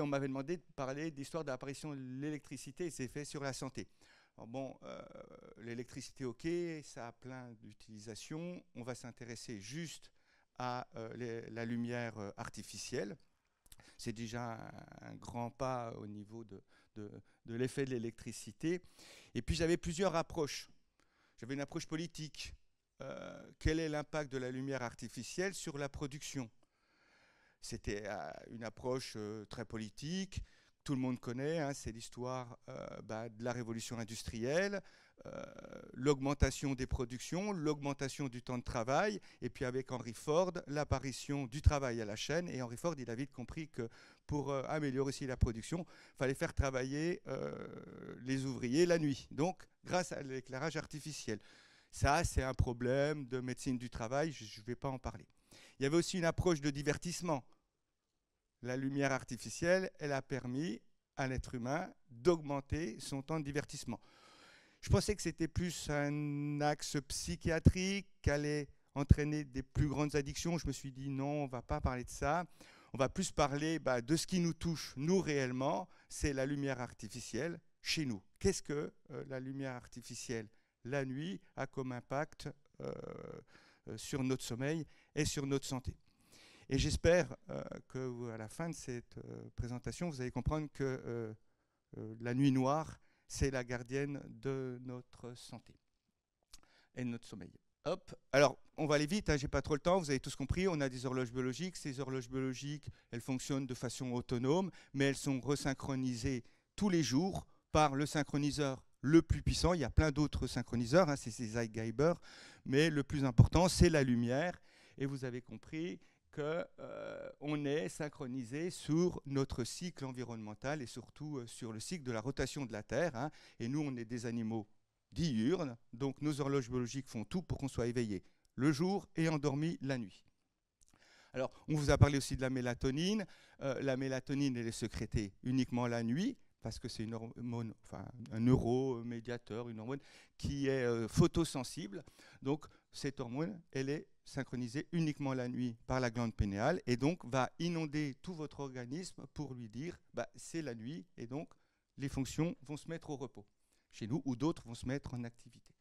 on m'avait demandé de parler de l'histoire de l'apparition de l'électricité et ses effets sur la santé. Alors bon, l'électricité, ok, ça a plein d'utilisations. On va s'intéresser juste à la lumière artificielle. C'est déjà un grand pas au niveau de l'effet de l'électricité. Et puis j'avais plusieurs approches. J'avais une approche politique. Quel est l'impact de la lumière artificielle sur la production? C'était une approche très politique. Tout le monde connaît, hein, c'est l'histoire de la révolution industrielle, l'augmentation des productions, l'augmentation du temps de travail, et puis avec Henry Ford, l'apparition du travail à la chaîne. Et Henry Ford, il a vite compris que pour améliorer aussi la production, il fallait faire travailler les ouvriers la nuit, donc grâce à l'éclairage artificiel. Ça, c'est un problème de médecine du travail, je ne vais pas en parler. Il y avait aussi une approche de divertissement. La lumière artificielle, elle a permis à l'être humain d'augmenter son temps de divertissement. Je pensais que c'était plus un axe psychiatrique, qu'allait entraîner des plus grandes addictions. Je me suis dit non, on ne va pas parler de ça. On va plus parler de ce qui nous touche, nous réellement, c'est la lumière artificielle chez nous. Qu'est-ce que la lumière artificielle, la nuit, a comme impact sur notre sommeil et sur notre santé? Et j'espère qu'à la fin de cette présentation, vous allez comprendre que la nuit noire, c'est la gardienne de notre santé et de notre sommeil. Hop. Alors, on va aller vite, hein, j'ai pas trop le temps, vous avez tous compris, on a des horloges biologiques. Ces horloges biologiques, elles fonctionnent de façon autonome, mais elles sont resynchronisées tous les jours par le synchroniseur le plus puissant. Il y a plein d'autres synchroniseurs, hein, c'est ces Zeitgeber, mais le plus important, c'est la lumière. Et vous avez compris qu'on est synchronisé sur notre cycle environnemental et surtout sur le cycle de la rotation de la Terre. Hein. Et nous, on est des animaux diurnes, donc nos horloges biologiques font tout pour qu'on soit éveillé le jour et endormi la nuit. Alors, on vous a parlé aussi de la mélatonine. La mélatonine, elle est sécrétée uniquement la nuit, parce que c'est une hormone, enfin un neuromédiateur, une hormone qui est photosensible. Donc, cette hormone, elle est synchronisée uniquement la nuit par la glande pénéale et donc va inonder tout votre organisme pour lui dire c'est la nuit et donc les fonctions vont se mettre au repos chez nous ou d'autres vont se mettre en activité.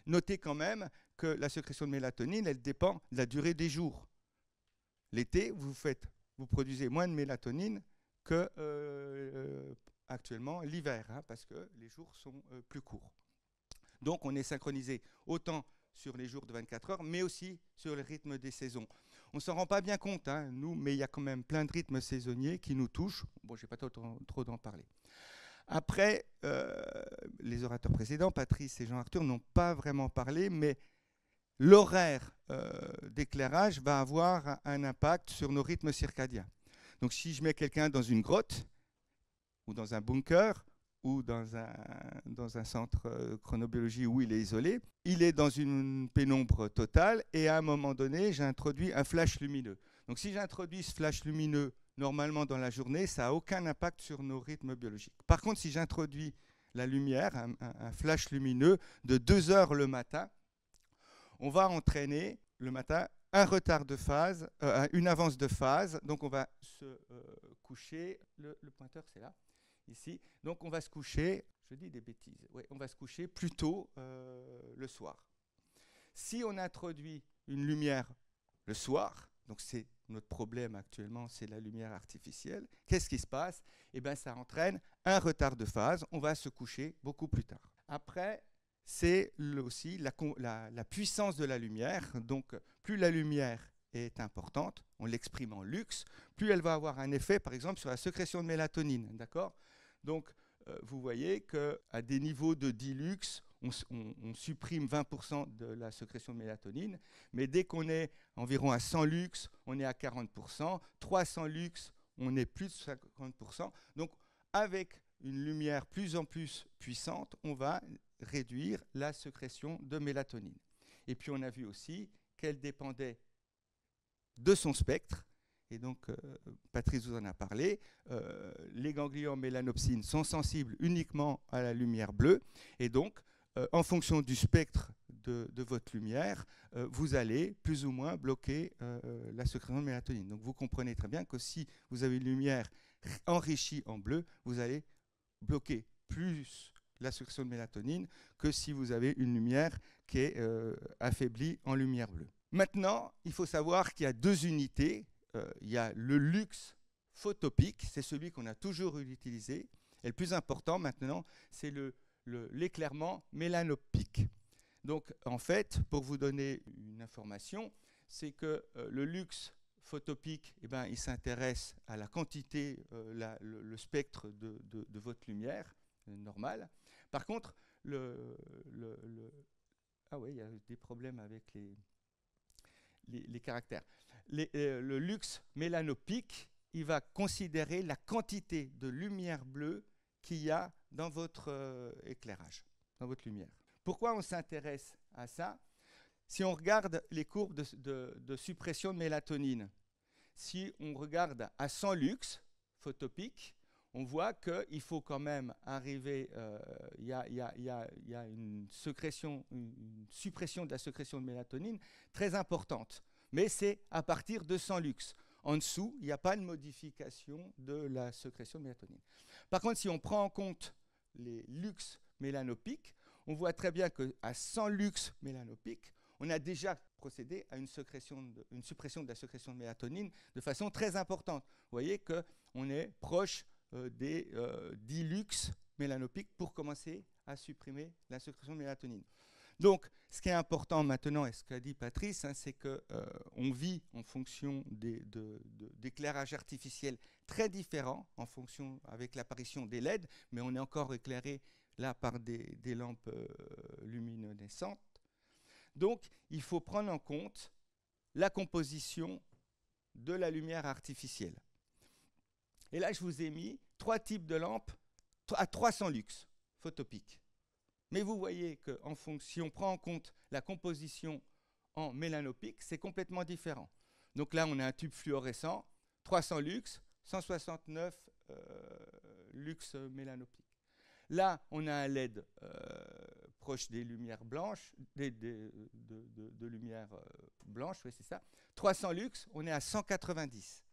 Notez quand même que la sécrétion de mélatonine, elle dépend de la durée des jours. L'été, vous produisez moins de mélatonine que actuellement l'hiver, hein, parce que les jours sont plus courts. Donc on est synchronisé autant sur les jours de 24 heures, mais aussi sur le rythme des saisons. On ne s'en rend pas bien compte, hein, nous, mais il y a quand même plein de rythmes saisonniers qui nous touchent. Bon, je n'ai pas trop d'en parler. Après, les orateurs précédents, Patrice et Jean-Arthur, n'ont pas vraiment parlé, mais l'horaire d'éclairage va avoir un impact sur nos rythmes circadiens. Donc si je mets quelqu'un dans une grotte, ou dans un bunker, ou dans un centre chronobiologie où il est isolé, il est dans une pénombre totale et à un moment donné, j'introduis un flash lumineux. Donc si j'introduis ce flash lumineux normalement dans la journée, ça n'a aucun impact sur nos rythmes biologiques. Par contre, si j'introduis la lumière, un flash lumineux de 2 heures le matin, on va entraîner le matin un retard de phase, une avance de phase. Donc on va se coucher, le pointeur c'est là, ici. Donc on va se coucher, je dis des bêtises, ouais, on va se coucher plus tôt le soir. Si on introduit une lumière le soir, donc c'est notre problème actuellement, c'est la lumière artificielle, qu'est-ce qui se passe? Eh bien ça entraîne un retard de phase, on va se coucher beaucoup plus tard. Après, c'est aussi la puissance de la lumière. Donc, plus la lumière est importante, on l'exprime en lux, plus elle va avoir un effet, par exemple, sur la sécrétion de mélatonine. D'accord ? Donc, vous voyez qu'à des niveaux de 10 lux, on supprime 20% de la sécrétion de mélatonine, mais dès qu'on est environ à 100 lux, on est à 40%, 300 lux, on est plus de 50%. Donc, avec une lumière plus en plus puissante, on va réduire la sécrétion de mélatonine. Et puis on a vu aussi qu'elle dépendait de son spectre, et donc Patrice vous en a parlé, les ganglions mélanopsines sont sensibles uniquement à la lumière bleue, et donc en fonction du spectre de votre lumière, vous allez plus ou moins bloquer la sécrétion de mélatonine. Donc vous comprenez très bien que si vous avez une lumière enrichie en bleu, vous allez bloquer plus la sécrétion de mélatonine que si vous avez une lumière qui est affaiblie en lumière bleue. Maintenant, il faut savoir qu'il y a deux unités. Il y a le luxe photopique, c'est celui qu'on a toujours utilisé. Et le plus important maintenant, c'est l'éclairement mélanopique. Donc, en fait, pour vous donner une information, c'est que le luxe photopique, eh ben, il s'intéresse à la quantité, le spectre de votre lumière normale. Par contre, ah oui, il y a des problèmes avec les caractères. Le luxe mélanopique, il va considérer la quantité de lumière bleue qu'il y a dans votre éclairage, dans votre lumière. Pourquoi on s'intéresse à ça? Si on regarde les courbes de suppression de mélatonine, si on regarde à 100 lux photopiques, on voit qu'il faut quand même arriver, il y a une suppression de la sécrétion de mélatonine très importante. Mais c'est à partir de 100 lux. En dessous, il n'y a pas de modification de la sécrétion de mélatonine. Par contre, si on prend en compte les lux mélanopiques, on voit très bien qu'à 100 lux mélanopiques, on a déjà procédé à une suppression de la sécrétion de mélatonine de façon très importante. Vous voyez qu'on est proche des 10 lux mélanopiques pour commencer à supprimer la sécrétion de mélatonine. Donc, ce qui est important maintenant, et ce qu'a dit Patrice, hein, c'est qu'on vit en fonction d'éclairages artificiels très différents, en fonction avec l'apparition des LED, mais on est encore éclairé là par des lampes luminescentes. Donc, il faut prendre en compte la composition de la lumière artificielle. Et là, je vous ai mis 3 types de lampes à 300 lux photopiques. Mais vous voyez qu'en fonction, si on prend en compte la composition en mélanopique, c'est complètement différent. Donc là, on a un tube fluorescent, 300 lux, 169 lux mélanopiques. Là, on a un LED proche des lumières blanches, de lumière blanche, oui, c'est ça. 300 lux, on est à 190.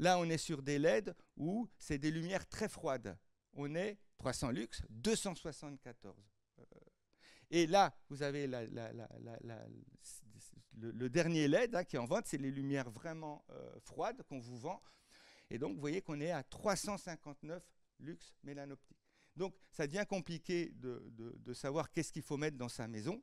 Là, on est sur des LED où c'est des lumières très froides. On est 300 lux, 274. Et là, vous avez le dernier LED hein, qui est en vente, c'est les lumières vraiment froides qu'on vous vend. Et donc, vous voyez qu'on est à 359 lux mélanopiques. Donc, ça devient compliqué de savoir qu'est-ce qu'il faut mettre dans sa maison,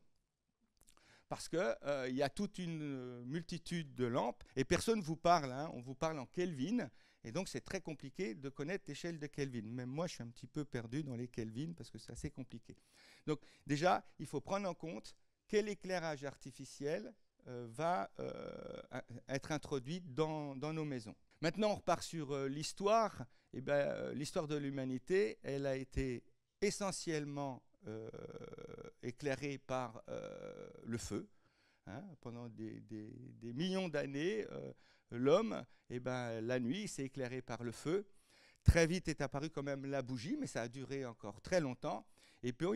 parce qu'il y a toute une multitude de lampes, et personne ne vous parle, hein, on vous parle en Kelvin, et donc c'est très compliqué de connaître l'échelle de Kelvin. Même moi, je suis un petit peu perdu dans les Kelvin, parce que c'est assez compliqué. Donc, déjà, il faut prendre en compte quel éclairage artificiel va être introduit dans nos maisons. Maintenant, on repart sur l'histoire. Eh ben, l'histoire de l'humanité, elle a été essentiellement éclairée par le feu. Hein. Pendant des millions d'années, l'homme, eh ben, la nuit, s'est éclairé par le feu. Très vite est apparue quand même la bougie, mais ça a duré encore très longtemps. Et puis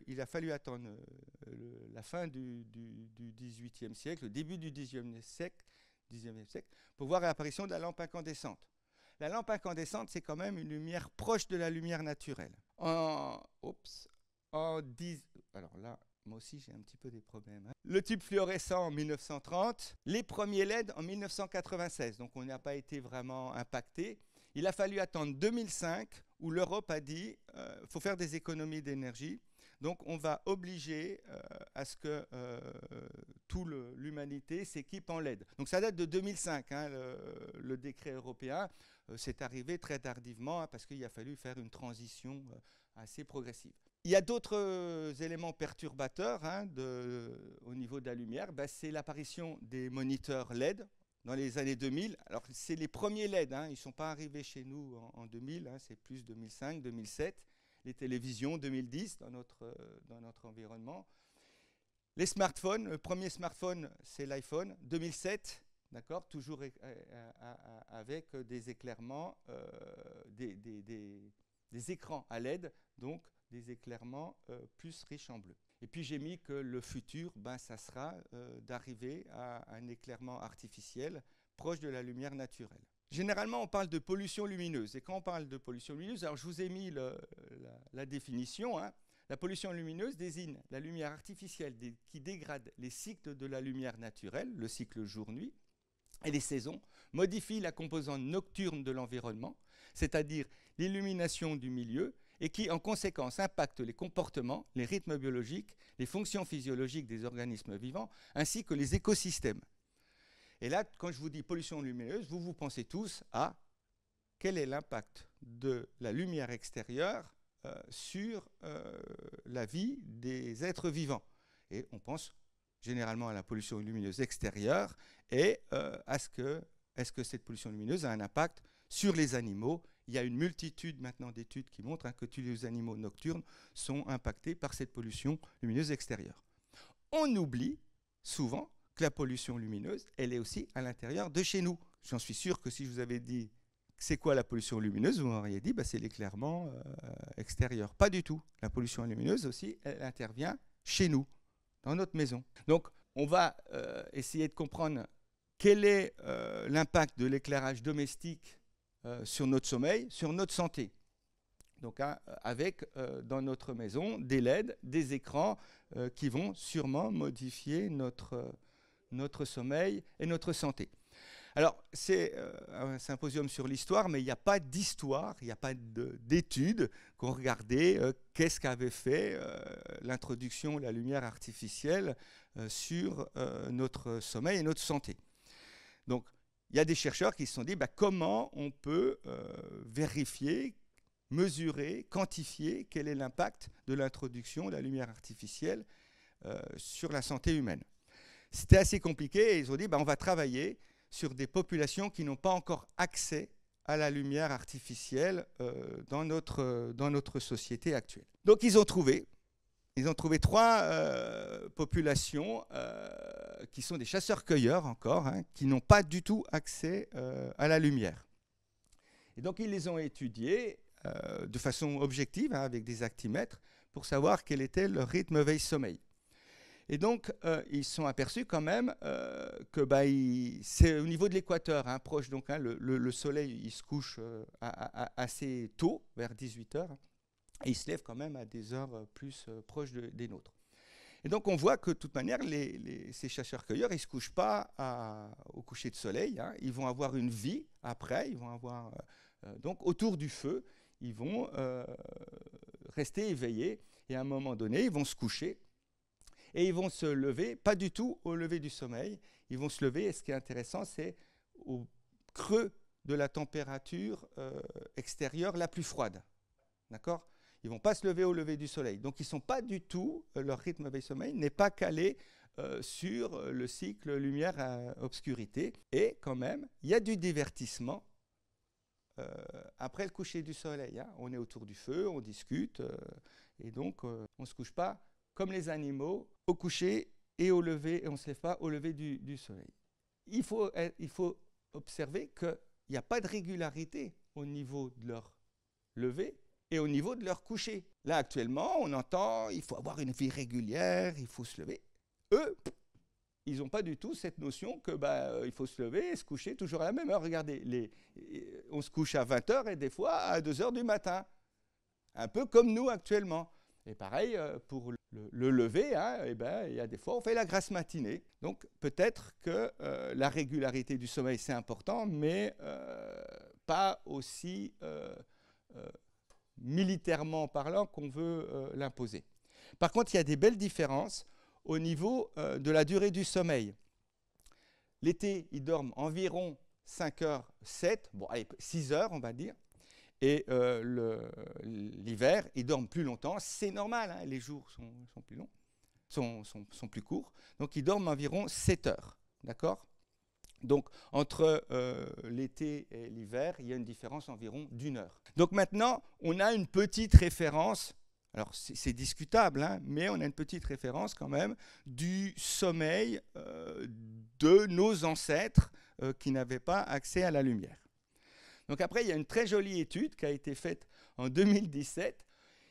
il a fallu attendre la fin du XVIIIe siècle, le début du XIXe siècle, pour voir l'apparition de la lampe incandescente. La lampe incandescente, c'est quand même une lumière proche de la lumière naturelle. Alors là, moi aussi, j'ai un petit peu des problèmes. Hein. Le tube fluorescent en 1930, les premiers LED en 1996. Donc, on n'a pas été vraiment impacté. Il a fallu attendre 2005, où l'Europe a dit faut faire des économies d'énergie. Donc, on va obliger à ce que toute l'humanité s'équipe en LED. Donc, ça date de 2005, hein, le décret européen. C'est arrivé très tardivement, hein, parce qu'il a fallu faire une transition assez progressive. Il y a d'autres éléments perturbateurs hein, au niveau de la lumière. Ben, c'est l'apparition des moniteurs LED dans les années 2000. Alors, c'est les premiers LED. Hein, ils ne sont pas arrivés chez nous en 2000. Hein, c'est plus 2005, 2007. Les télévisions, 2010, dans notre environnement. Les smartphones, le premier smartphone, c'est l'iPhone, 2007. D'accord, toujours avec des éclairements, des écrans à LED, donc des éclairements plus riches en bleu. Et puis j'ai mis que le futur, ben, ça sera d'arriver à un éclairement artificiel proche de la lumière naturelle. Généralement, on parle de pollution lumineuse. Et quand on parle de pollution lumineuse, alors je vous ai mis la définition. Hein. La pollution lumineuse désigne la lumière artificielle qui dégrade les cycles de la lumière naturelle, le cycle jour-nuit, et les saisons, modifie la composante nocturne de l'environnement, c'est-à-dire l'illumination du milieu, et qui, en conséquence, impacte les comportements, les rythmes biologiques, les fonctions physiologiques des organismes vivants, ainsi que les écosystèmes. Et là, quand je vous dis pollution lumineuse, vous pensez tous à quel est l'impact de la lumière extérieure sur la vie des êtres vivants. Et on pense généralement à la pollution lumineuse extérieure et est-ce que cette pollution lumineuse a un impact sur les animaux. Il y a une multitude maintenant d'études qui montrent que tous les animaux nocturnes sont impactés par cette pollution lumineuse extérieure. On oublie souvent que la pollution lumineuse, elle est aussi à l'intérieur de chez nous. J'en suis sûr que si je vous avais dit c'est quoi la pollution lumineuse, vous m'auriez dit c'est l'éclairement extérieur. Pas du tout. La pollution lumineuse aussi, elle intervient chez nous, dans notre maison. Donc, on va essayer de comprendre quel est l'impact de l'éclairage domestique sur notre sommeil, sur notre santé. Donc, avec dans notre maison des LED, des écrans qui vont sûrement modifier notre sommeil et notre santé. Alors, c'est un symposium sur l'histoire, mais il n'y a pas d'histoire, il n'y a pas d'études qui ont regardé qu'est-ce qu'avait fait l'introduction de la lumière artificielle sur notre sommeil et notre santé. Donc, il y a des chercheurs qui se sont dit comment on peut vérifier, mesurer, quantifier quel est l'impact de l'introduction de la lumière artificielle sur la santé humaine. C'était assez compliqué et ils ont dit on va travailler sur des populations qui n'ont pas encore accès à la lumière artificielle dans notre société actuelle. Donc ils ont trouvé 3 populations qui sont des chasseurs-cueilleurs encore, qui n'ont pas du tout accès à la lumière. Et donc ils les ont étudiées de façon objective, avec des actimètres, pour savoir quel était leur rythme veille-sommeil. Et donc, ils se sont aperçus quand même que c'est au niveau de l'équateur, proche. Donc, le soleil, il se couche assez tôt, vers 18h, et il se lève quand même à des heures plus proches des nôtres. Et donc, on voit que de toute manière, ces chasseurs-cueilleurs, ils ne se couchent pas au coucher de soleil. Ils vont avoir une vie après. Ils vont avoir donc autour du feu, ils vont rester éveillés. Et à un moment donné, ils vont se coucher. Et ils vont se lever, pas du tout au lever du sommeil, ils vont se lever, et ce qui est intéressant, c'est au creux de la température extérieure la plus froide. D'accord ? Ils ne vont pas se lever au lever du soleil. Donc, ils ne sont pas du tout, leur rythme veille-sommeil n'est pas calé sur le cycle lumière-obscurité. Et quand même, il y a du divertissement après le coucher du soleil. On est autour du feu, on discute, et donc on ne se couche pas comme les animaux, au coucher et au lever, et on ne se lève pas au lever du soleil. Il faut observer qu'il n'y a pas de régularité au niveau de leur lever et au niveau de leur coucher. Là, actuellement, on entend il faut avoir une vie régulière, il faut se lever. Eux, ils n'ont pas du tout cette notion que il faut se lever et se coucher toujours à la même heure. Regardez, on se couche à 20h et des fois à 2h du matin. Un peu comme nous actuellement. Et pareil, pour le lever, il y a des fois, on fait la grasse matinée. Donc, peut-être que la régularité du sommeil, c'est important, mais pas aussi militairement parlant qu'on veut l'imposer. Par contre, il y a des belles différences au niveau de la durée du sommeil. L'été, ils dorment environ 5 heures, 7, 6 heures, on va dire. Et l'hiver, ils dorment plus longtemps. C'est normal, les jours sont plus longs, sont plus courts. Donc, ils dorment environ 7 heures. D'accord ? Donc, entre l'été et l'hiver, il y a une différence environ d'1 heure. Donc, maintenant, on a une petite référence. Alors, c'est discutable, mais on a une petite référence quand même du sommeil de nos ancêtres qui n'avaient pas accès à la lumière. Donc après, il y a une très jolie étude qui a été faite en 2017.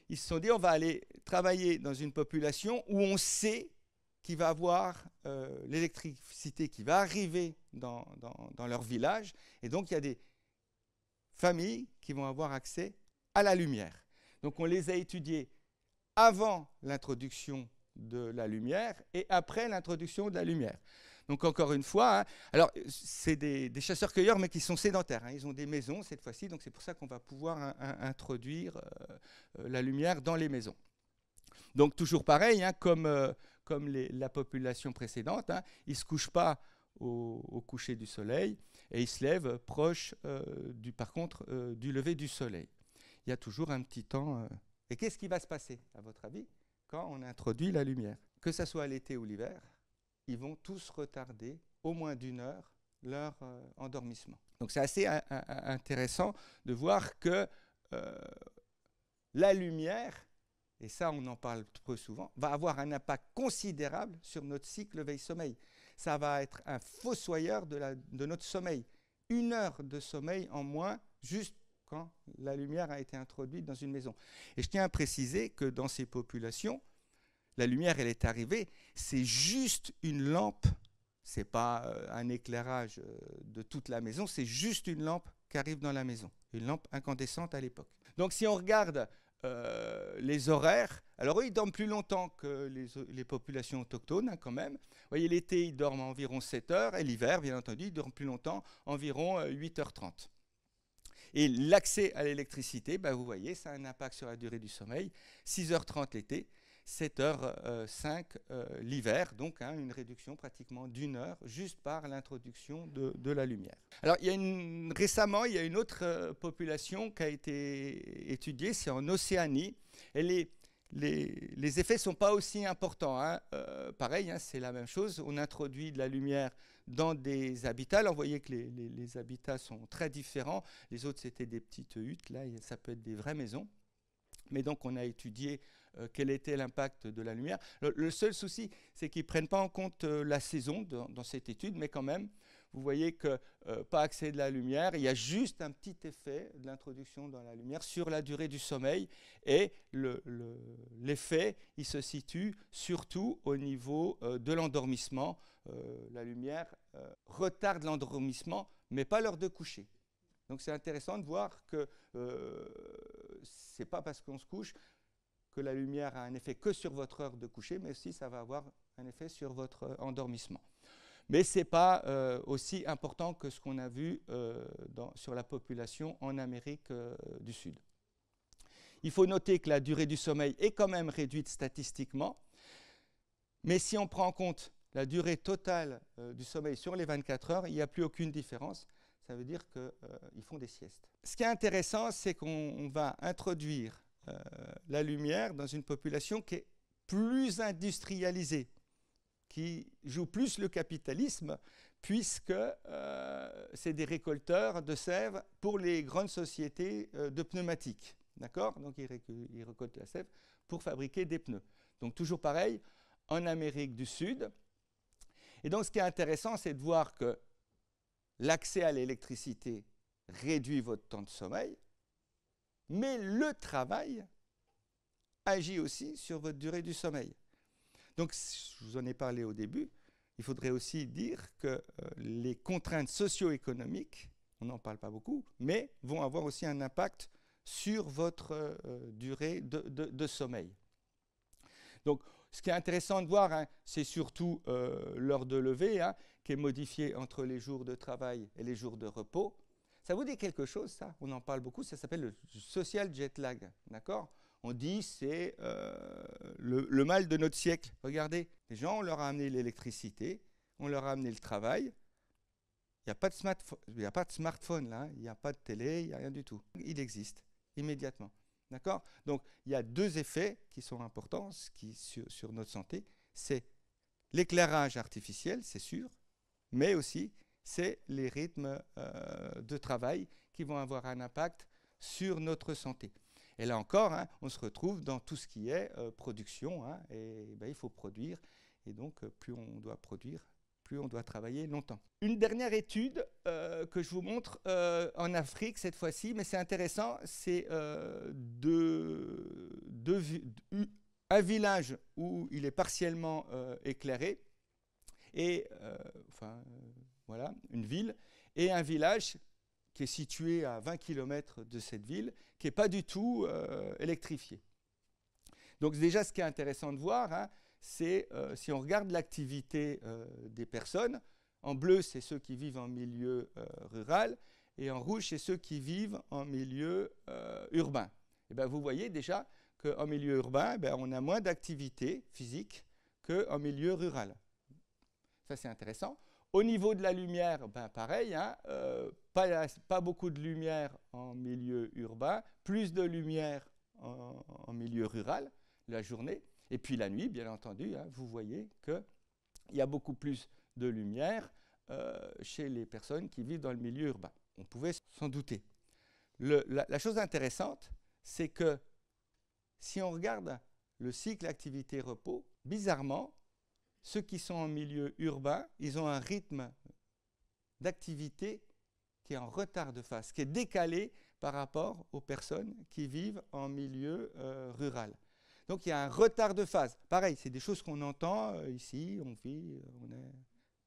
Ils se sont dit, on va aller travailler dans une population où on sait qu'il va avoir l'électricité qui va arriver dans leur village. Et donc, il y a familles qui vont avoir accès à la lumière. Donc on les a étudiées avant l'introduction de la lumière et après l'introduction de la lumière. Donc encore une fois, hein, alors c'est des chasseurs-cueilleurs mais qui sont sédentaires, hein, ils ont des maisons cette fois-ci, donc c'est pour ça qu'on va pouvoir introduire la lumière dans les maisons. Donc toujours pareil, hein, comme la population précédente, hein, ils ne se couchent pas au coucher du soleil et ils se lèvent proche par contre du lever du soleil. Il y a toujours un petit temps. Et qu'est-ce qui va se passer, à votre avis, quand on introduit la lumière? Que ce soit l'été ou l'hiver, ils vont tous retarder au moins d'1 heure leur endormissement. Donc c'est assez intéressant de voir que la lumière, et ça on en parle peu souvent, va avoir un impact considérable sur notre cycle veille-sommeil. Ça va être un fossoyeur de notre sommeil. 1 heure de sommeil en moins, juste quand la lumière a été introduite dans une maison. Et je tiens à préciser que dans ces populations, la lumière, elle est arrivée, c'est juste une lampe, ce n'est pas un éclairage de toute la maison, c'est juste une lampe qui arrive dans la maison, une lampe incandescente à l'époque. Donc si on regarde les horaires, alors eux, ils dorment plus longtemps que les populations autochtones, hein, quand même. Vous voyez, l'été, ils dorment environ 7 heures, et l'hiver, bien entendu, ils dorment plus longtemps, environ 8h30. Et l'accès à l'électricité, ben vous voyez, ça a un impact sur la durée du sommeil. 6h30 l'été, 7h05 l'hiver, donc hein, une réduction pratiquement d'1 heure juste par l'introduction de la lumière. Alors récemment, il y a une autre population qui a été étudiée, c'est en Océanie. Et les effets ne sont pas aussi importants, hein. Pareil, hein, c'est la même chose, on introduit de la lumière dans des habitats. Alors, vous voyez que les habitats sont très différents. Les autres, c'était des petites huttes. Là, ça peut être des vraies maisons. Mais donc, on a étudié quel était l'impact de la lumière. Le seul souci, c'est qu'ils ne prennent pas en compte la saison dans cette étude, mais quand même, vous voyez que pas accès de la lumière, il y a juste un petit effet de l'introduction dans la lumière sur la durée du sommeil, et l'effet, il se situe surtout au niveau de l'endormissement. La lumière retarde l'endormissement, mais pas l'heure de coucher. Donc c'est intéressant de voir que ce n'est pas parce qu'on se couche que la lumière a un effet que sur votre heure de coucher, mais aussi ça va avoir un effet sur votre endormissement. Mais ce n'est pas aussi important que ce qu'on a vu sur la population en Amérique du Sud. Il faut noter que la durée du sommeil est quand même réduite statistiquement, mais si on prend en compte la durée totale du sommeil sur les 24 heures, il n'y a plus aucune différence. Ça veut dire qu'ils font des siestes. Ce qui est intéressant, c'est qu'on va introduire la lumière dans une population qui est plus industrialisée, qui joue plus le capitalisme, puisque c'est des récolteurs de sève pour les grandes sociétés de pneumatiques. D'accord? Donc ils récoltent la sève pour fabriquer des pneus. Donc toujours pareil, en Amérique du Sud. Et donc ce qui est intéressant, c'est de voir que l'accès à l'électricité réduit votre temps de sommeil, mais le travail agit aussi sur votre durée du sommeil. Donc, je vous en ai parlé au début, il faudrait aussi dire que les contraintes socio-économiques, on n'en parle pas beaucoup, mais vont avoir aussi un impact sur votre durée de sommeil. Donc, ce qui est intéressant de voir, hein, c'est surtout l'heure de lever, hein, qui est modifiée entre les jours de travail et les jours de repos. Ça vous dit quelque chose, ça? On en parle beaucoup, ça s'appelle le social jet lag, d'accord? On dit c'est le mal de notre siècle. Regardez, les gens, on leur a amené l'électricité, on leur a amené le travail. Il n'y a pas de smartphone là, il n'y a pas de télé, il n'y a rien du tout. Il existe immédiatement. D'accord? Donc, il y a 2 effets qui sont importants sur notre santé. C'est l'éclairage artificiel, c'est sûr, mais aussi c'est les rythmes de travail qui vont avoir un impact sur notre santé. Et là encore, hein, on se retrouve dans tout ce qui est production, hein, et ben, il faut produire, et donc plus on doit produire, plus on doit travailler longtemps. Une dernière étude que je vous montre en Afrique cette fois-ci, mais c'est intéressant, c'est un village où il est partiellement éclairé, et voilà, une ville, et un village qui est situé à 20 km de cette ville, qui n'est pas du tout électrifié. Donc déjà, ce qui est intéressant de voir, hein, c'est si on regarde l'activité des personnes, en bleu, c'est ceux qui vivent en milieu rural, et en rouge, c'est ceux qui vivent en milieu urbain. Et bien, vous voyez déjà qu'en milieu urbain, on a moins d'activité physique qu'en milieu rural. Ça, c'est intéressant. Au niveau de la lumière, pareil, hein, pas beaucoup de lumière en milieu urbain, plus de lumière en milieu rural, la journée. Et puis la nuit, bien entendu, hein, vous voyez qu'il y a beaucoup plus de lumière chez les personnes qui vivent dans le milieu urbain. On pouvait s'en douter. La chose intéressante, c'est que si on regarde le cycle activité-repos, bizarrement, ceux qui sont en milieu urbain, ils ont un rythme d'activité qui est en retard de phase, qui est décalé par rapport aux personnes qui vivent en milieu rural. Donc il y a un retard de phase. Pareil, c'est des choses qu'on entend ici, on vit, on est...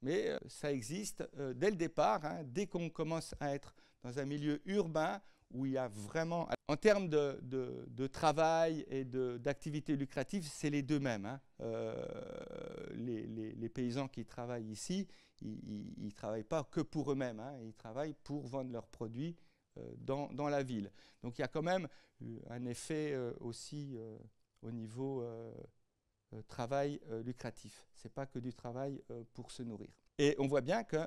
Mais ça existe dès le départ, hein, dès qu'on commence à être dans un milieu urbain où il y a vraiment, en termes de travail et d'activité lucrative, c'est les deux mêmes. Hein. Les paysans qui travaillent ici, ils ne travaillent pas que pour eux-mêmes, hein, ils travaillent pour vendre leurs produits dans la ville. Donc il y a quand même un effet aussi au niveau travail lucratif. Ce n'est pas que du travail pour se nourrir. Et on voit bien que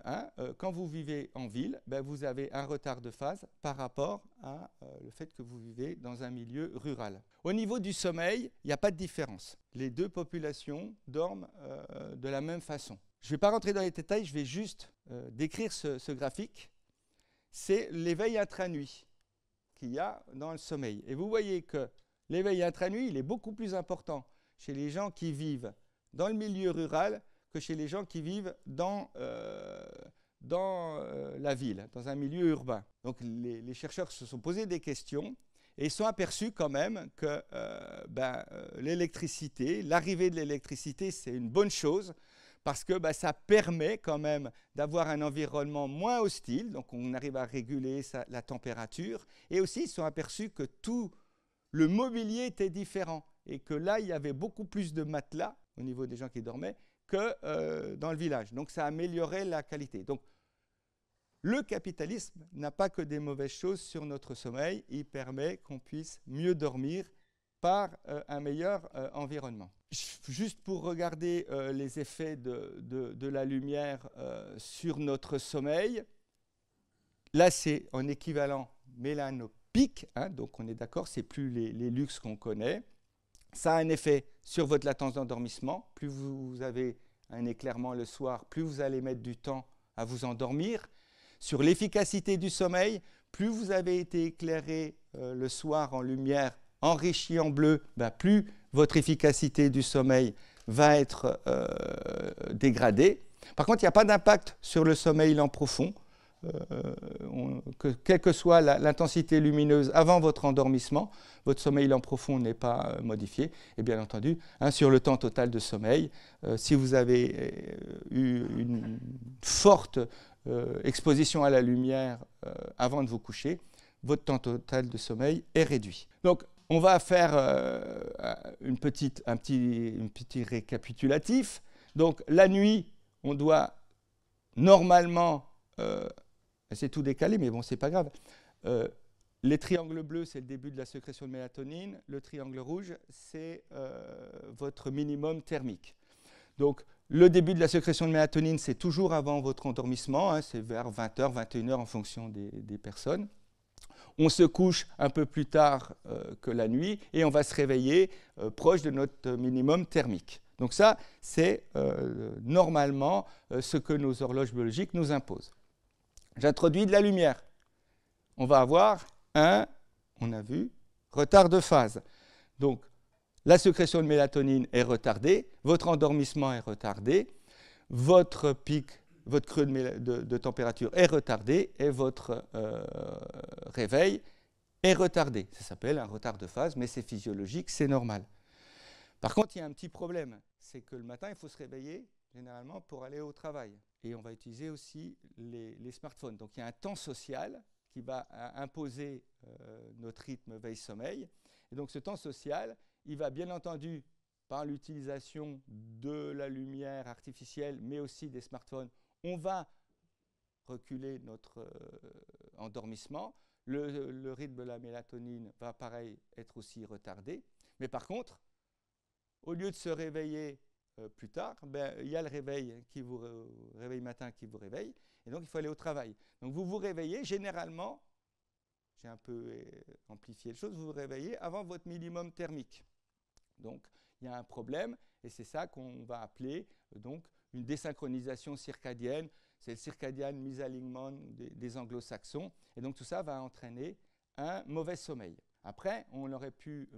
quand vous vivez en ville, vous avez un retard de phase par rapport à le fait que vous vivez dans un milieu rural. Au niveau du sommeil, il n'y a pas de différence. Les deux populations dorment de la même façon. Je ne vais pas rentrer dans les détails, je vais juste décrire ce graphique. C'est l'éveil intra-nuit qu'il y a dans le sommeil. Et vous voyez que l'éveil intra-nuit, il est beaucoup plus important chez les gens qui vivent dans le milieu rural que chez les gens qui vivent dans la ville, dans un milieu urbain. Donc les chercheurs se sont posés des questions et ils sont aperçus quand même que l'électricité, l'arrivée de l'électricité, c'est une bonne chose parce que ça permet quand même d'avoir un environnement moins hostile, donc on arrive à réguler la température, et aussi ils se sont aperçus que tout le mobilier était différent et que là, il y avait beaucoup plus de matelas au niveau des gens qui dormaient que dans le village. Donc, ça améliorait la qualité. Donc, le capitalisme n'a pas que des mauvaises choses sur notre sommeil. Il permet qu'on puisse mieux dormir par un meilleur environnement. Juste pour regarder les effets de la lumière sur notre sommeil, là, c'est en équivalent mélanopique, hein, donc on est d'accord, c'est plus les luxes qu'on connaît. Ça a un effet sur votre latence d'endormissement. Plus vous avez un éclairement le soir, plus vous allez mettre du temps à vous endormir. Sur l'efficacité du sommeil, plus vous avez été éclairé le soir en lumière enrichie en bleu, plus votre efficacité du sommeil va être dégradée. Par contre, il n'y a pas d'impact sur le sommeil lent profond. Quelle que soit l'intensité lumineuse avant votre endormissement, votre sommeil lent profond n'est pas modifié. Et bien entendu, sur le temps total de sommeil, si vous avez eu une forte exposition à la lumière avant de vous coucher, votre temps total de sommeil est réduit. Donc, on va faire un petit récapitulatif. Donc, la nuit, on doit normalement... c'est tout décalé, mais bon, c'est pas grave. Les triangles bleus, c'est le début de la sécrétion de mélatonine. Le triangle rouge, c'est votre minimum thermique. Donc, le début de la sécrétion de mélatonine, c'est toujours avant votre endormissement. C'est vers 20h, 21h en fonction des personnes. On se couche un peu plus tard que la nuit et on va se réveiller proche de notre minimum thermique. Donc ça, c'est normalement ce que nos horloges biologiques nous imposent. J'introduis de la lumière. On va avoir on a vu, retard de phase. Donc, la sécrétion de mélatonine est retardée, votre endormissement est retardé, votre pic, votre creux de température est retardé et votre réveil est retardé. Ça s'appelle un retard de phase, mais c'est physiologique, c'est normal. Par contre, il y a un petit problème, c'est que le matin, il faut se réveiller généralement pour aller au travail. Et on va utiliser aussi les smartphones. Donc il y a un temps social qui va imposer notre rythme veille-sommeil. Et donc ce temps social, il va bien entendu, par l'utilisation de la lumière artificielle, mais aussi des smartphones, on va reculer notre endormissement. Le rythme de la mélatonine va pareil être aussi retardé. Mais par contre, au lieu de se réveiller plus tard, il y a le réveil matin qui vous réveille, et donc il faut aller au travail. Donc vous vous réveillez, généralement, j'ai un peu amplifié les choses, vous vous réveillez avant votre minimum thermique. Donc il y a un problème, et c'est ça qu'on va appeler donc une désynchronisation circadienne. C'est le circadian misalignement des anglo-saxons, et donc tout ça va entraîner un mauvais sommeil. Après, on aurait pu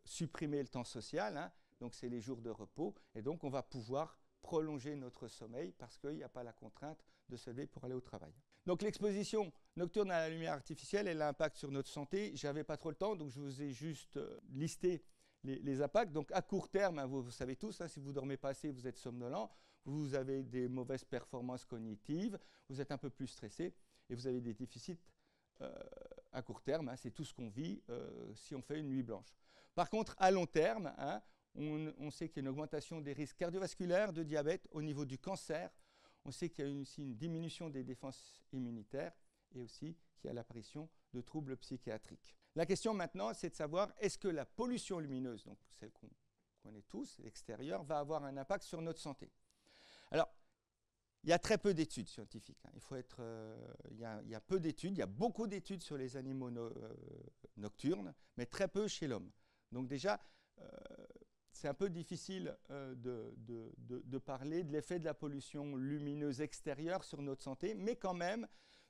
supprimer le temps social, hein, donc c'est les jours de repos, et donc on va pouvoir prolonger notre sommeil parce qu'il n'y a pas la contrainte de se lever pour aller au travail. Donc l'exposition nocturne à la lumière artificielle, elle a un impact sur notre santé. Je n'avais pas trop le temps, donc je vous ai juste listé les impacts. Donc à court terme, hein, vous savez tous, hein, si vous ne dormez pas assez, vous êtes somnolent, vous avez des mauvaises performances cognitives, vous êtes un peu plus stressé et vous avez des déficits à court terme. Hein, c'est tout ce qu'on vit si on fait une nuit blanche. Par contre, à long terme, hein, on sait qu'il y a une augmentation des risques cardiovasculaires, de diabète, au niveau du cancer. On sait qu'il y a aussi une diminution des défenses immunitaires et aussi qu'il y a l'apparition de troubles psychiatriques. La question maintenant, c'est de savoir est-ce que la pollution lumineuse, donc celle qu'on connaît tous, l'extérieur, va avoir un impact sur notre santé. Alors, il y a très peu d'études scientifiques. Hein. Il y a peu d'études, il y a beaucoup d'études sur les animaux nocturnes, mais très peu chez l'homme. Donc déjà, c'est un peu difficile de parler de l'effet de la pollution lumineuse extérieure sur notre santé, mais quand même,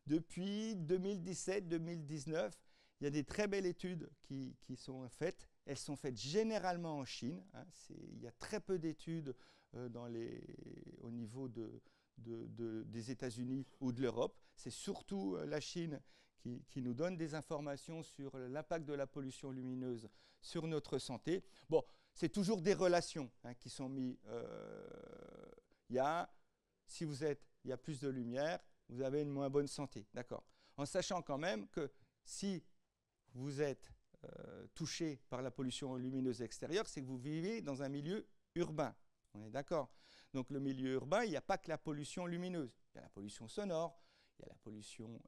depuis 2017-2019, il y a des très belles études qui sont faites. Elles sont faites généralement en Chine. Hein. Il y a très peu d'études au niveau des États-Unis ou de l'Europe. C'est surtout la Chine qui nous donne des informations sur l'impact de la pollution lumineuse sur notre santé. Bon, c'est toujours des relations hein, qui sont mises. Il y a plus de lumière, vous avez une moins bonne santé. D'accord. En sachant quand même que si vous êtes touché par la pollution lumineuse extérieure, c'est que vous vivez dans un milieu urbain. On est d'accord. Donc le milieu urbain, il n'y a pas que la pollution lumineuse. Il y a la pollution sonore, il y a la pollution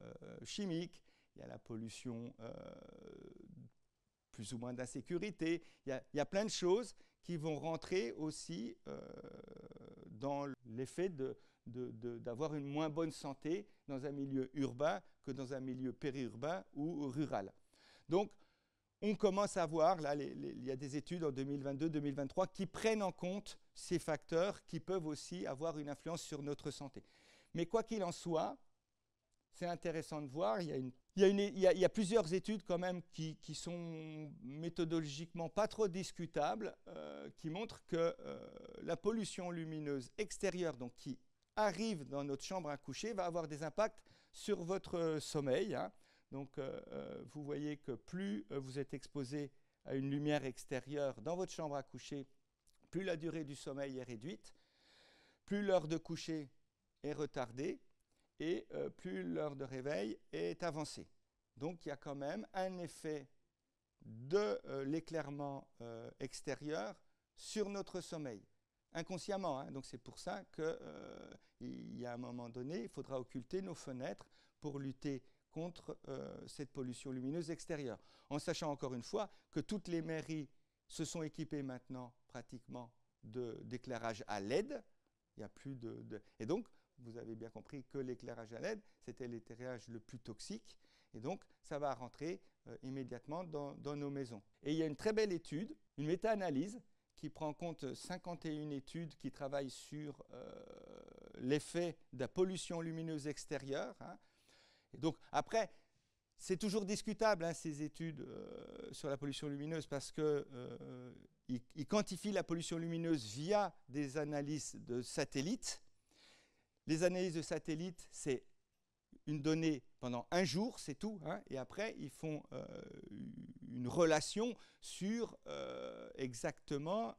chimique, il y a la pollution plus ou moins d'insécurité. Il y a plein de choses qui vont rentrer aussi dans l'effet d'avoir une moins bonne santé dans un milieu urbain que dans un milieu périurbain ou rural. Donc, on commence à voir, là, il y a des études en 2022-2023 qui prennent en compte ces facteurs qui peuvent aussi avoir une influence sur notre santé. Mais quoi qu'il en soit, c'est intéressant de voir, il y a plusieurs études quand même qui sont méthodologiquement pas trop discutables, qui montrent que la pollution lumineuse extérieure, donc qui arrive dans notre chambre à coucher, va avoir des impacts sur votre sommeil. Hein. Donc vous voyez que plus vous êtes exposé à une lumière extérieure dans votre chambre à coucher, plus la durée du sommeil est réduite, plus l'heure de coucher est retardée, et plus l'heure de réveil est avancée. Donc il y a quand même un effet de l'éclairement extérieur sur notre sommeil, inconsciemment. Hein. Donc c'est pour ça qu'il y a un moment donné, il faudra occulter nos fenêtres pour lutter contre cette pollution lumineuse extérieure. En sachant encore une fois que toutes les mairies se sont équipées maintenant pratiquement d'éclairage à LED. Il y a plus Et donc, vous avez bien compris que l'éclairage à LED, c'était l'éclairage le plus toxique. Et donc, ça va rentrer immédiatement dans nos maisons. Et il y a une très belle étude, une méta-analyse, qui prend en compte 51 études qui travaillent sur l'effet de la pollution lumineuse extérieure. Hein. Et donc, après, c'est toujours discutable, hein, ces études sur la pollution lumineuse, parce qu'ils quantifient la pollution lumineuse via des analyses de satellites. Les analyses de satellites, c'est une donnée pendant un jour, c'est tout. Hein, et après, ils font une relation sur exactement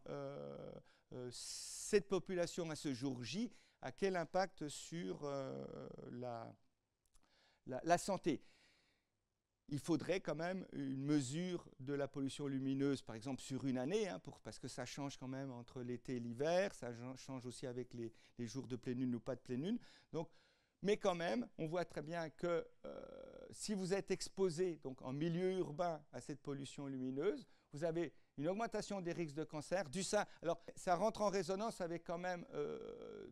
cette population à ce jour J, à quel impact sur la santé. Il faudrait quand même une mesure de la pollution lumineuse, par exemple sur une année, hein, parce que ça change quand même entre l'été et l'hiver, ça change aussi avec les jours de pleine lune ou pas de pleine lune. Donc, mais quand même, on voit très bien que si vous êtes exposé donc, en milieu urbain à cette pollution lumineuse, vous avez une augmentation des risques de cancer du sein. Alors, ça rentre en résonance avec quand même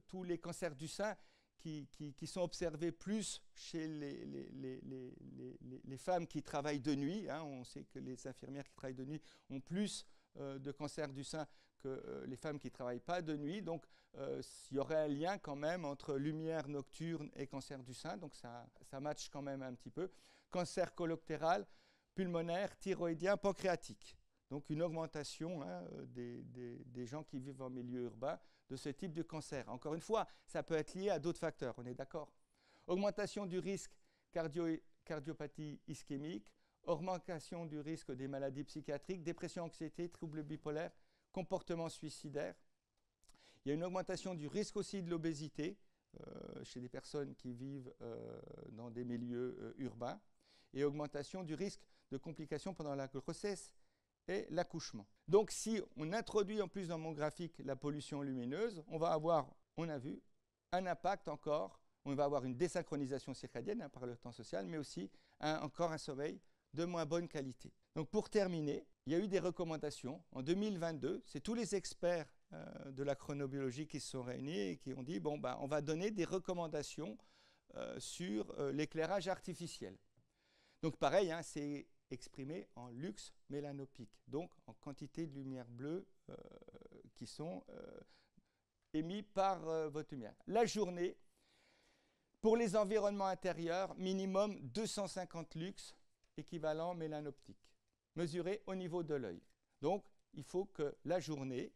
tous les cancers du sein qui sont observés plus chez les femmes qui travaillent de nuit. Hein. On sait que les infirmières qui travaillent de nuit ont plus de cancer du sein que les femmes qui ne travaillent pas de nuit. Donc, il y aurait un lien quand même entre lumière nocturne et cancer du sein. Donc, ça matche quand même un petit peu. Cancer colorectal, pulmonaire, thyroïdien, pancréatique. Donc, une augmentation hein, des gens qui vivent en milieu urbain de ce type de cancer. Encore une fois, ça peut être lié à d'autres facteurs, on est d'accord. Augmentation du risque cardiopathie ischémique, augmentation du risque des maladies psychiatriques, dépression, anxiété, troubles bipolaires, comportement suicidaire. Il y a une augmentation du risque aussi de l'obésité chez des personnes qui vivent dans des milieux urbains et augmentation du risque de complications pendant la grossesse et l'accouchement. Donc si on introduit en plus dans mon graphique la pollution lumineuse, on va avoir, on a vu, un impact encore, on va avoir une désynchronisation circadienne hein, par le temps social, mais aussi encore un sommeil de moins bonne qualité. Donc pour terminer, il y a eu des recommandations. En 2022, c'est tous les experts de la chronobiologie qui se sont réunis et qui ont dit, bon, on va donner des recommandations sur l'éclairage artificiel. Donc pareil, hein, c'est exprimé en lux mélanopique, donc en quantité de lumière bleue qui sont émis par votre lumière. La journée, pour les environnements intérieurs, minimum 250 lux équivalent mélanoptique, mesuré au niveau de l'œil. Donc, il faut que la journée,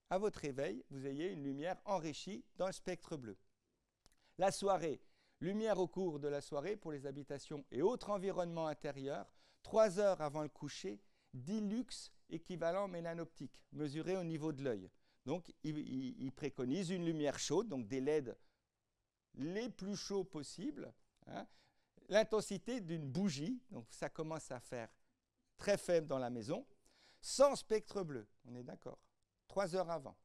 à votre réveil, vous ayez une lumière enrichie dans le spectre bleu. La soirée, lumière au cours de la soirée pour les habitations et autres environnements intérieurs, 3 heures avant le coucher, 10 lux équivalent mélanoptique, mesuré au niveau de l'œil. Donc, il préconise une lumière chaude, donc des LED les plus chauds possibles. Hein. L'intensité d'une bougie, donc ça commence à faire très faible dans la maison, sans spectre bleu, on est d'accord, 3 heures avant.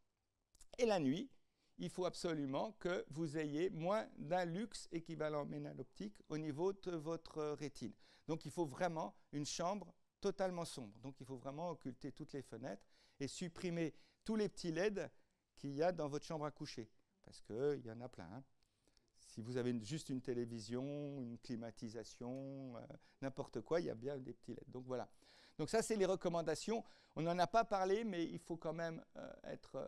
Et la nuit, il faut absolument que vous ayez moins d'un lux équivalent mélanoptique au niveau de votre rétine. Donc il faut vraiment une chambre totalement sombre. Donc il faut vraiment occulter toutes les fenêtres et supprimer tous les petits LED qu'il y a dans votre chambre à coucher. Parce qu'il y en a plein. Hein. Si vous avez juste une télévision, une climatisation, n'importe quoi, il y a bien des petits LED. Donc voilà. Donc ça, c'est les recommandations. On n'en a pas parlé, mais il faut quand même être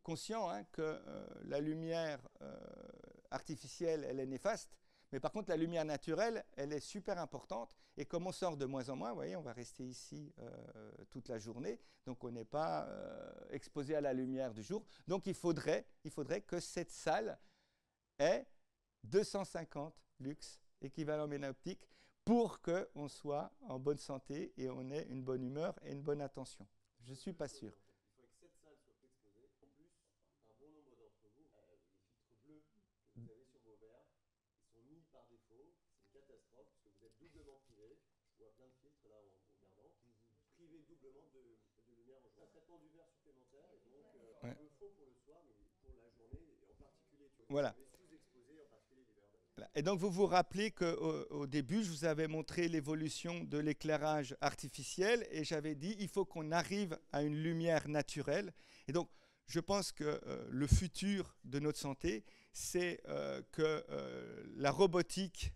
conscient hein, que la lumière artificielle, elle est néfaste. Mais par contre, la lumière naturelle, elle est super importante. Et comme on sort de moins en moins, vous voyez, on va rester ici toute la journée. Donc on n'est pas exposé à la lumière du jour. Donc il faudrait que cette salle ait 250 lux équivalent mélanoptique pour qu'on soit en bonne santé et on ait une bonne humeur et une bonne attention. Je ne suis pas sûr. Il faudrait que cette salle soit exposée. En plus, un bon nombre d'entre vous, les filtres bleus que vous avez sur vos verres, ils sont mis par défaut. C'est une catastrophe parce que vous êtes doublement privé. Je vois plein de filtres là en regardant. Vous vous privez doublement de lumière en jour. Un traitement du verre supplémentaire et donc un peu faux pour le soir, mais pour la journée et en particulier. Voilà. Et donc, vous vous rappelez qu'au début, je vous avais montré l'évolution de l'éclairage artificiel et j'avais dit il faut qu'on arrive à une lumière naturelle. Et donc, je pense que le futur de notre santé, c'est que la robotique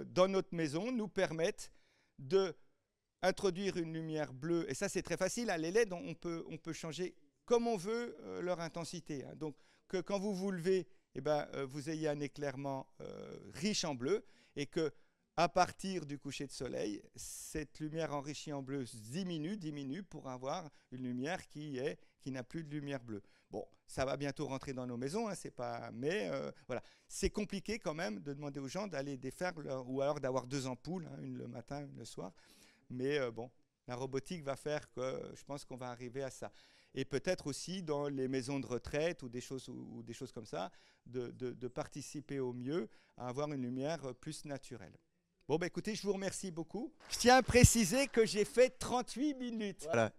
dans notre maison nous permette d'introduire une lumière bleue. Et ça, c'est très facile. Hein, les LED, on peut changer comme on veut leur intensité. Hein. Donc, que quand vous vous levez, eh vous ayez un éclairement riche en bleu et que à partir du coucher de soleil, cette lumière enrichie en bleu diminue pour avoir une lumière qui n'a plus de lumière bleue. Bon, ça va bientôt rentrer dans nos maisons, hein, mais voilà. C'est compliqué quand même de demander aux gens d'aller défaire ou alors d'avoir 2 ampoules, hein, une le matin, une le soir. Mais bon, la robotique va faire que je pense qu'on va arriver à ça. et peut-être aussi dans les maisons de retraite ou des choses comme ça, de participer au mieux à avoir une lumière plus naturelle. Bon, écoutez, je vous remercie beaucoup. Je tiens à préciser que j'ai fait 38 minutes. Voilà.